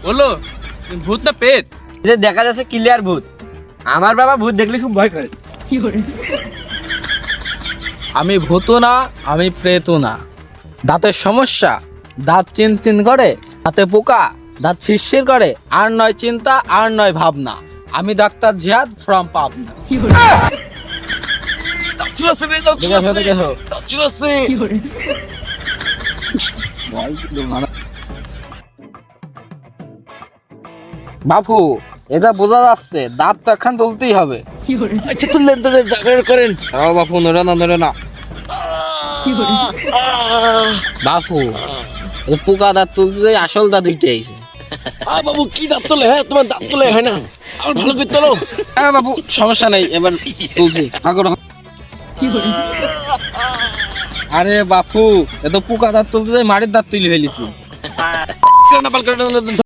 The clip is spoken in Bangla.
বলো ভূত না পেট? যে দেখা যাচ্ছে ক্লিয়ার ভূত। আমার বাবা ভূত দেখলে খুব ভয় করে। আমি ভূত না, আমি প্রেত না। দাঁতের সমস্যা, দাঁত চিন করে, দাঁতে পোকা, দাঁত শিরশির করে, আর নয় চিন্তা আর নয় ভাবনা। আমি ডাক্তার জিহাদ ফ্রম পাবনা। বাপু, এটা বোঝা যাচ্ছে দাঁত তো এখন তুলতেই হবে। আচ্ছা তুললেন তো জাগরণ করেন। বাপু নড়ে না। বাপু পোকা দাঁত তুলতে যাই, আসল দাঁত উঠে আইছে। বাবু কি দাঁত তোলে? হ্যাঁ তোমার দাঁত তোলে হয় না, আমার ভালো করে তোলো। হ্যাঁ বাবু সমস্যা নেই, এবার তুলছি। আরে বাপু এত পোকা দাঁত তুলতে যাই মাটির দাঁত তুলে ফেলেছি।